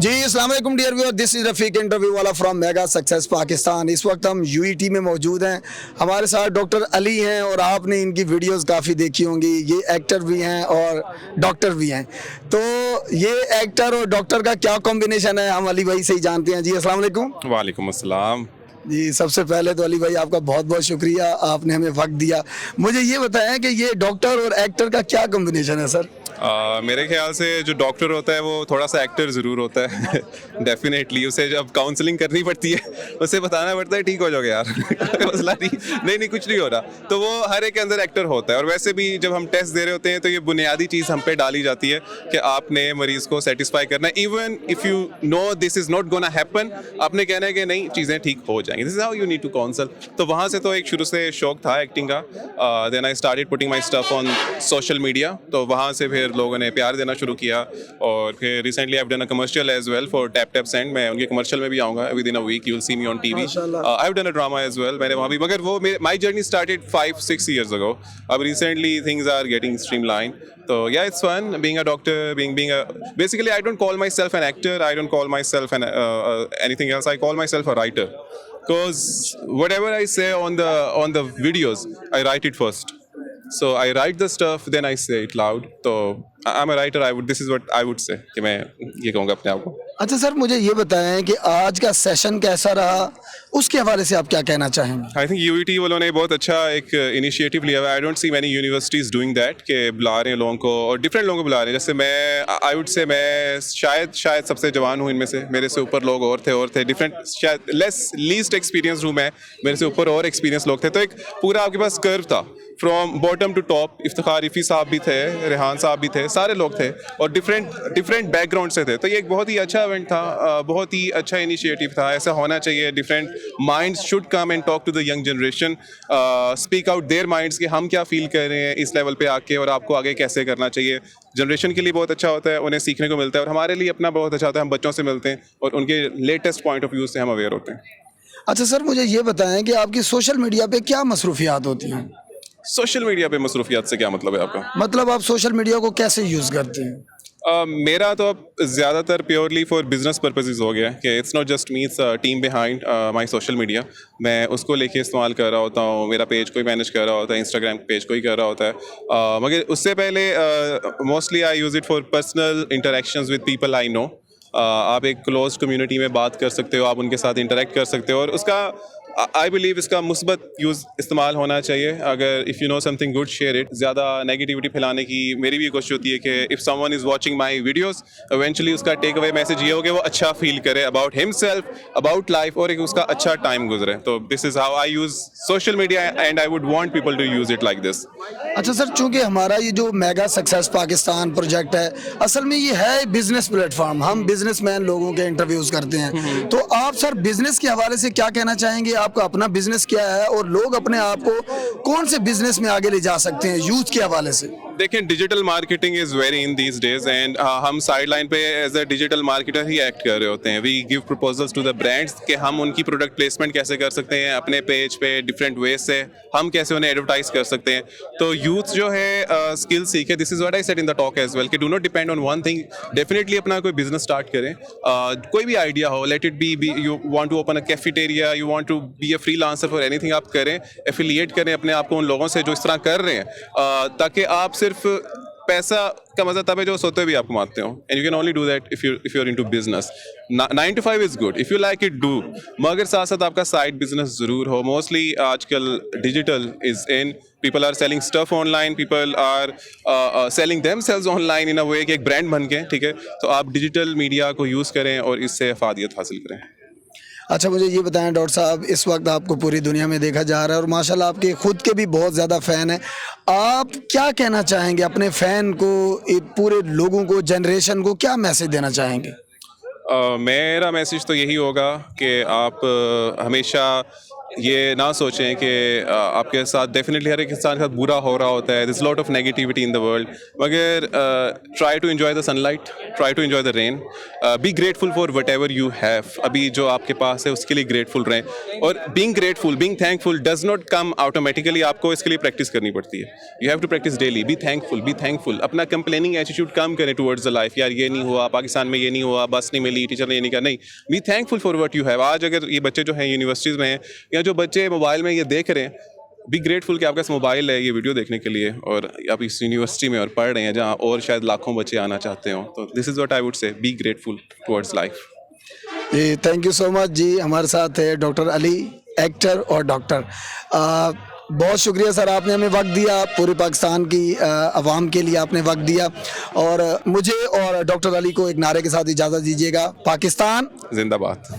जी अस्सलाम वालेकुम dear viewer, this is Rafiq interview वाला फ्रॉम मेगा सक्सेस पाकिस्तान। इस वक्त हम यूईटी में मौजूद हैं। हमारे साथ डॉक्टर अली हैं और आपने इनकी वीडियोस काफ़ी देखी होंगी। ये एक्टर भी हैं और डॉक्टर भी हैं। तो ये एक्टर और डॉक्टर का क्या कॉम्बिनेशन है, हम अली भाई से ही जानते हैं। जी अस्सलाम वालेकुम। वालेकुम अस्सलाम। जी सबसे पहले तो अली भाई आपका बहुत बहुत शुक्रिया, आपने हमें वक्त दिया। मुझे ये बताएं कि ये डॉक्टर और एक्टर का क्या कॉम्बिनेशन है सर? मेरे ख्याल से जो डॉक्टर होता है वो थोड़ा सा एक्टर ज़रूर होता है डेफिनेटली उसे जब काउंसलिंग करनी पड़ती है उसे बताना पड़ता है ठीक हो जाओगे यार कोई मसला नहीं कुछ नहीं हो रहा, तो वो हर एक के अंदर एक्टर होता है। और वैसे भी जब हम टेस्ट दे रहे होते हैं तो ये बुनियादी चीज़ हम पे डाली जाती है कि आपने मरीज़ को सेटिस्फाई करना है। Even if you know this is not gonna happen, आपने कहना है कि नहीं चीज़ें ठीक हो जाएंगी, this is how you need to counsel. तो वहाँ से तो एक शुरू से शौक था एक्टिंग का। Then I started putting my stuff on social media, तो वहाँ से फिर लोगों ने प्यार देना शुरू किया। और फिर recently I have done a commercial as well for Tap Tap Send. मैं उनके कमर्शियल में भी आऊँगा within a week, you will see me on TV. I have done a drama as well, मैंने वहाँ भी, मगर वो my journey started 5-6 years ago। अब recently things are getting streamline. So yeah, it's fun being a doctor, being a basically I don't call myself an actor, I don't call myself anything else. I call myself a writer, because whatever I say on the videos, I write it first. So I write the stuff, then I say it loud. So I'm a writer. This is what I would say कि मैं ये कहूँगा अपने आप को। अच्छा sir, मुझे ये बताएं कि आज का सेशन कैसा रहा, उसके हवाले से आप क्या कहना चाहेंगे? आई थिंक यूईटी वालों ने बहुत अच्छा एक इनिशिएटिव लिया हुआ है। I don't see many universities doing that, के बुला रहे हैं लोगों को और डिफरेंट लोगों को बुला रहे हैं। जैसे मैं आई वुड से मैं शायद सबसे जवान हूँ इनमें से, मेरे से ऊपर लोग और थे डिफरेंट, शायद लीस्ट एक्सपीरियंस हूँ मैं, मेरे से ऊपर और एक्सपीरियंस लोग थे। तो एक पूरा आपके पास कर्व था from bottom to top. Iftikhar Rifi साहब भी थे, रेहान साहब भी थे, सारे लोग थे और डिफरेंट बैकग्राउंड से थे। तो ये एक बहुत ही अच्छा इवेंट था, बहुत ही अच्छा इनिशिएटिव था। ऐसा होना चाहिए। Different minds should come and talk to the young generation, speak out their minds कि हम क्या फील कर रहे हैं इस लेवल पे आके और आपको आगे कैसे करना चाहिए। जनरेशन के लिए बहुत अच्छा होता है, उन्हें सीखने को मिलता है, और हमारे लिए अपना बहुत अच्छा होता है। हम बच्चों से मिलते हैं और उनके लेटेस्ट पॉइंट ऑफ व्यू से हम अवेयर होते हैं। अच्छा सर, मुझे ये बताएं कि आपकी सोशल मीडिया पे क्या मसरूफियात होती हैं? सोशल मीडिया पे मसरूफियात से क्या मतलब है आपका? मतलब आप सोशल मीडिया को कैसे यूज़ करते हैं? मेरा तो अब ज़्यादातर प्योरली फॉर बिजनेस पर्पसेस हो गया कि it's not just me, its team behind my social media. मैं उसको लेके इस्तेमाल कर रहा होता हूँ, मेरा पेज कोई मैनेज कर रहा होता है, इंस्टाग्राम पेज कोई कर रहा होता है। मगर उससे पहले mostly I use it for personal interactions with people I know. आप एक क्लोज कम्युनिटी में बात कर सकते हो, आप उनके साथ इंटरेक्ट कर सकते हो, और उसका आई बिलीव इसका मुस्बत यूज़ इस्तेमाल होना चाहिए। अगर if you know something good share it. ज़्यादा नेगेटिविटी फैलाने की मेरी भी कोशिश होती है कि if someone is watching my videos, eventually उसका टेक अवे मैसेज ये हो कि वो अच्छा फील करे अबाउट हिमसेल्फ, अबाउट लाइफ, और एक उसका अच्छा टाइम गुजरे। तो this is how I use social media and I would want people to use it like this. अच्छा सर, चूंकि हमारा ये जो मेगा सक्सेस पाकिस्तान प्रोजेक्ट है, असल में ये है बिजनेस प्लेटफॉर्म। हम बिजनेसमैन लोगों के इंटरव्यूज करते हैं। तो आप सर बिजनेस के हवाले से क्या कहना चाहेंगे? आपका अपना बिजनेस क्या है और लोग अपने आप को कौन से बिजनेस में आगे ले जा सकते हैं यूथ के हवाले से? देखें, digital marketing is very in these days, and हम साइड लाइन पे एज अ डिजिटल मार्केटर ही एक्ट कर रहे होते हैं। We give proposals to the brands कि हम उनकी प्रोडक्ट प्लेसमेंट कैसे कर सकते हैं अपने पेज पे, डिफरेंट वेज से हम कैसे उन्हें एडवर्टाइज कर सकते हैं। तो यूथ जो है स्किल सीखे। This is what I said in the talk as well कि do not depend on one thing. Definitely अपना कोई बिजनेस स्टार्ट करें, कोई भी आइडिया हो, let it be you want to open a cafeteria, you want to be a freelancer for anything, आप करें, affiliate करें अपने आप को उन लोगों से जो इस तरह कर रहे हैं, ताकि आप सिर्फ पैसा का मजा तब है जो सोते भी आप कमाते हो, and you can only do that if you are into business. 9 to 5 is good if you like it, do, मगर साथ साथ आपका साइड बिजनेस जरूर हो। मोस्टली आजकल digital is in, people are selling stuff online, people are selling themselves online in a way कि एक brand बन के, ठीक है। तो आप डिजिटल मीडिया को यूज़ करें और इससे अफादियत हासिल करें। अच्छा मुझे ये बताएं डॉक्टर साहब, इस वक्त आपको पूरी दुनिया में देखा जा रहा है और माशाल्लाह आपके खुद के भी बहुत ज़्यादा फ़ैन हैं। आप क्या कहना चाहेंगे अपने फ़ैन को, पूरे लोगों को, जनरेशन को क्या मैसेज देना चाहेंगे? मेरा मैसेज तो यही होगा कि आप हमेशा ये ना सोचें कि आपके साथ डेफिनेटली हर एक इंसान के साथ बुरा हो रहा होता है, this lot of negativity in the world, मगर try to enjoy the sunlight, try to enjoy the rain, be grateful for whatever you have, अभी जो आपके पास है उसके लिए ग्रेटफुल रहें। और being grateful, being thankful does not come automatically, आपको इसके लिए प्रैक्टिस करनी पड़ती है। You have to practice daily, be thankful. अपना कंप्लेनिंग एटीट्यूड कम करें टुवर्ड्स द लाइफ, यार ये नहीं हुआ, पाकिस्तान में ये नहीं हुआ, बस नहीं मिली, टीचर ने ये नहीं कहा, नहीं, be thankful for what you have. आज अगर ये बच्चे जो हैं यूनिवर्सिटीज़ में हैं या जो बच्चे मोबाइल में ये देख रहे हैं, बी ग्रेटफुल कि आपका पास मोबाइल है ये वीडियो देखने के लिए, और आप इस यूनिवर्सिटी में और पढ़ रहे हैं जहाँ और शायद लाखों बच्चे आना चाहते हो। तो this is what I would say, be grateful towards life. जी थैंक यू सो मच जी। हमारे साथ है डॉक्टर अली, एक्टर और डॉक्टर। बहुत शुक्रिया सर, आपने हमें वक्त दिया, पूरे पाकिस्तान की आवाम के लिए आपने वक्त दिया। और मुझे और डॉक्टर अली को एक नारे के साथ इजाज़त दीजिएगा, पाकिस्तान जिंदाबाद।